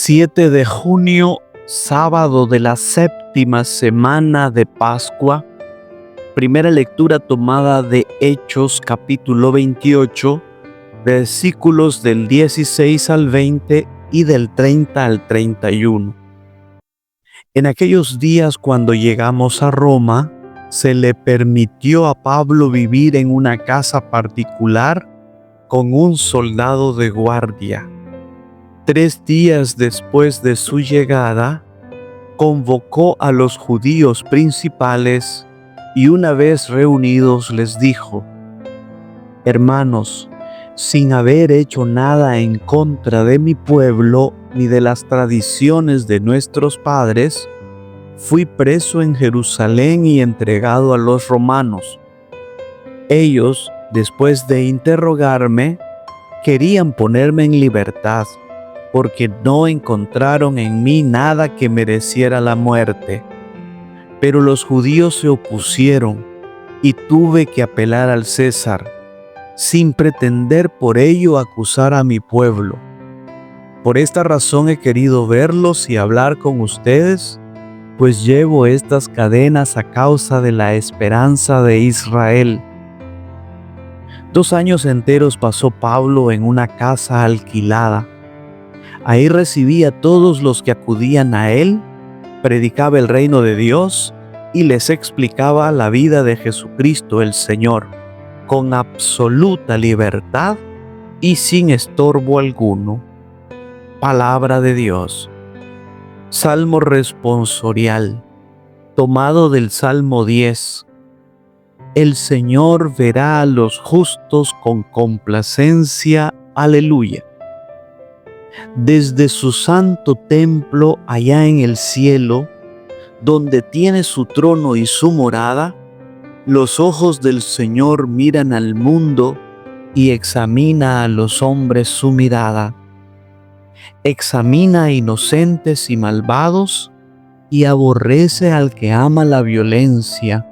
7 de junio, sábado de la séptima semana de Pascua. Primera lectura tomada de Hechos capítulo 28, versículos del 16 al 20 y del 30 al 31. En aquellos días, cuando llegamos a Roma, se le permitió a Pablo vivir en una casa particular con un soldado de guardia. 3 días después de su llegada, convocó a los judíos principales y una vez reunidos les dijo: Hermanos, sin haber hecho nada en contra de mi pueblo ni de las tradiciones de nuestros padres, fui preso en Jerusalén y entregado a los romanos. Ellos, después de interrogarme, querían ponerme en libertad, porque no encontraron en mí nada que mereciera la muerte. Pero los judíos se opusieron y tuve que apelar al César, sin pretender por ello acusar a mi pueblo. Por esta razón he querido verlos y hablar con ustedes, pues llevo estas cadenas a causa de la esperanza de Israel. 2 años enteros pasó Pablo en una casa alquilada. Ahí recibía a todos los que acudían a él, predicaba el reino de Dios y les explicaba la vida de Jesucristo el Señor, con absoluta libertad y sin estorbo alguno. Palabra de Dios. Salmo responsorial, tomado del Salmo 10. El Señor verá a los justos con complacencia. Aleluya. Desde su santo templo allá en el cielo, donde tiene su trono y su morada, los ojos del Señor miran al mundo y examina a los hombres su mirada. Examina a inocentes y malvados y aborrece al que ama la violencia,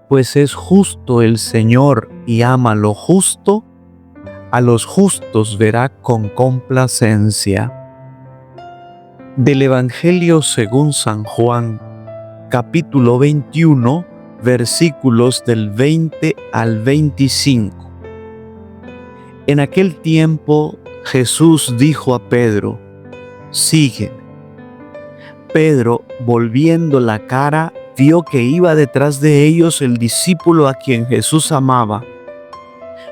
pues es justo el Señor y ama lo justo. A los justos verá con complacencia. Del Evangelio según San Juan, capítulo 21, versículos del 20 al 25. En aquel tiempo Jesús dijo a Pedro: Sígueme. Pedro, volviendo la cara, vio que iba detrás de ellos el discípulo a quien Jesús amaba,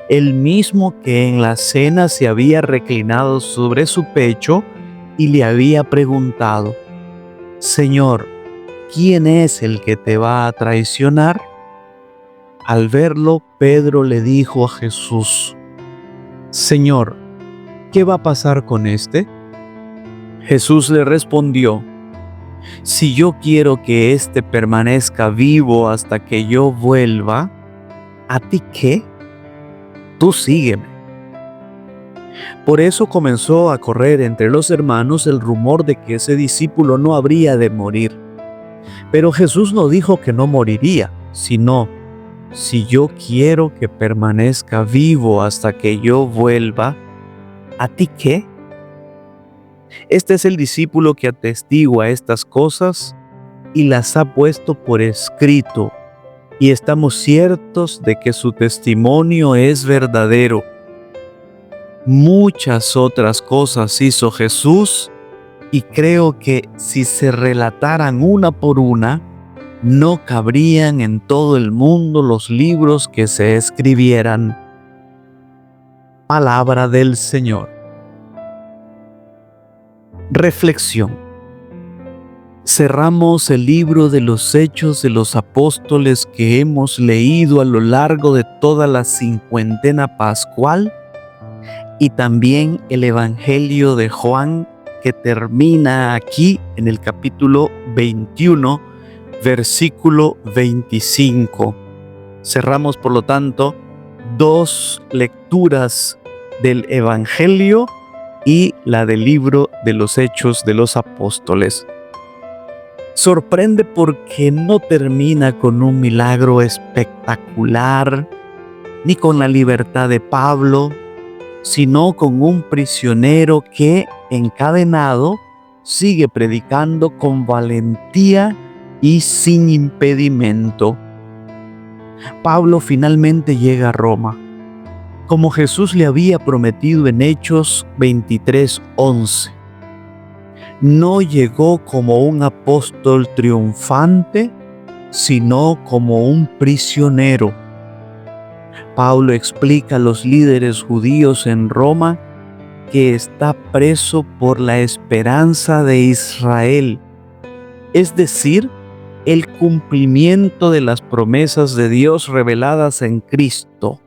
el mismo que en la cena se había reclinado sobre su pecho y le había preguntado: Señor, ¿quién es el que te va a traicionar? Al verlo, Pedro le dijo a Jesús: Señor, ¿qué va a pasar con este? Jesús le respondió: Si yo quiero que éste permanezca vivo hasta que yo vuelva, ¿a ti qué? Tú sígueme. Por eso comenzó a correr entre los hermanos el rumor de que ese discípulo no habría de morir. Pero Jesús no dijo que no moriría, sino: si yo quiero que permanezca vivo hasta que yo vuelva, ¿a ti qué? Este es el discípulo que atestigua estas cosas y las ha puesto por escrito, y estamos ciertos de que su testimonio es verdadero. Muchas otras cosas hizo Jesús, y creo que si se relataran una por una, no cabrían en todo el mundo los libros que se escribieran. Palabra del Señor. Reflexión. Cerramos el libro de los Hechos de los Apóstoles que hemos leído a lo largo de toda la cincuentena pascual, y también el Evangelio de Juan, que termina aquí en el capítulo 21, versículo 25. Cerramos, por lo tanto, 2 lecturas del Evangelio y la del libro de los Hechos de los Apóstoles. Sorprende porque no termina con un milagro espectacular, ni con la libertad de Pablo, sino con un prisionero que, encadenado, sigue predicando con valentía y sin impedimento. Pablo finalmente llega a Roma, como Jesús le había prometido en Hechos 23:11. No llegó como un apóstol triunfante, sino como un prisionero. Pablo explica a los líderes judíos en Roma que está preso por la esperanza de Israel, es decir, el cumplimiento de las promesas de Dios reveladas en Cristo.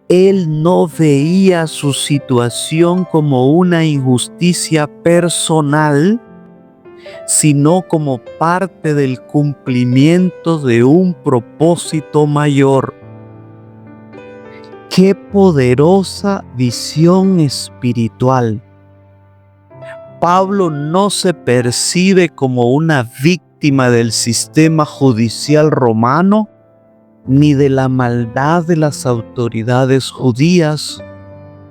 Él no veía su situación como una injusticia personal, sino como parte del cumplimiento de un propósito mayor. ¡Qué poderosa visión espiritual! Pablo no se percibe como una víctima del sistema judicial romano, ni de la maldad de las autoridades judías,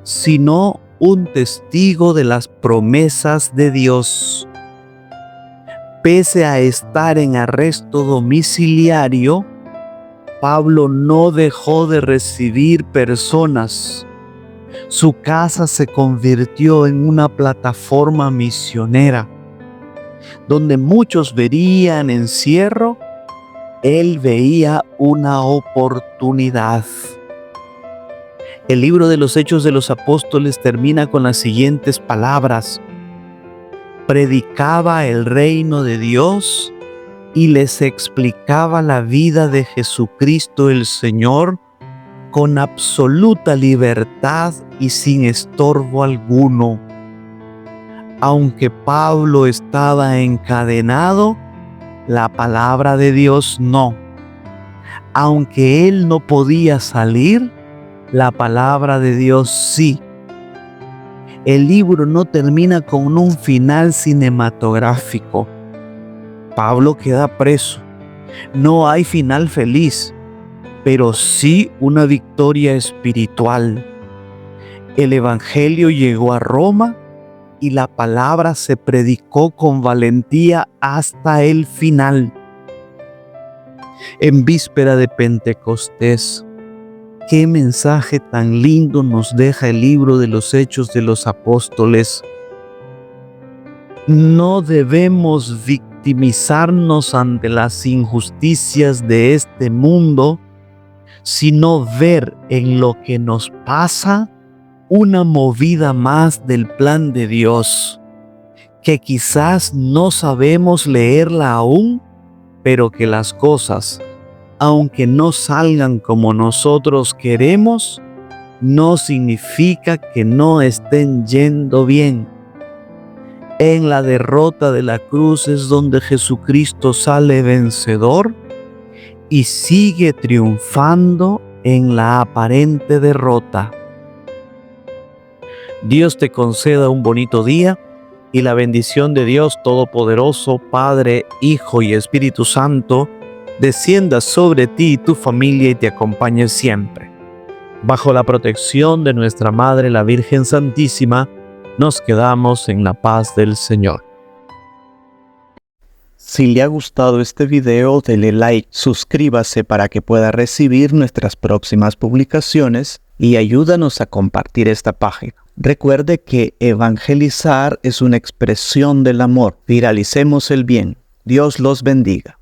sino un testigo de las promesas de Dios. Pese a estar en arresto domiciliario, Pablo no dejó de recibir personas. Su casa se convirtió en una plataforma misionera, donde muchos verían encierro, él veía una oportunidad. El libro de los Hechos de los Apóstoles termina con las siguientes palabras: predicaba el reino de Dios y les explicaba la vida de Jesucristo el Señor con absoluta libertad y sin estorbo alguno. Aunque Pablo estaba encadenado, la palabra de Dios no. Aunque él no podía salir, la palabra de Dios sí. El libro no termina con un final cinematográfico. Pablo queda preso. No hay final feliz, pero sí una victoria espiritual. El evangelio llegó a Roma y la palabra se predicó con valentía hasta el final. En víspera de Pentecostés, qué mensaje tan lindo nos deja el libro de los Hechos de los Apóstoles. No debemos victimizarnos ante las injusticias de este mundo, sino ver en lo que nos pasa una movida más del plan de Dios, que quizás no sabemos leerla aún, pero que las cosas, aunque no salgan como nosotros queremos, no significa que no estén yendo bien. En la derrota de la cruz es donde Jesucristo sale vencedor y sigue triunfando en la aparente derrota. Dios te conceda un bonito día y la bendición de Dios Todopoderoso, Padre, Hijo y Espíritu Santo, descienda sobre ti y tu familia y te acompañe siempre. Bajo la protección de nuestra Madre, la Virgen Santísima, nos quedamos en la paz del Señor. Si le ha gustado este video, dele like, suscríbase para que pueda recibir nuestras próximas publicaciones y ayúdanos a compartir esta página. Recuerde que evangelizar es una expresión del amor. Viralicemos el bien. Dios los bendiga.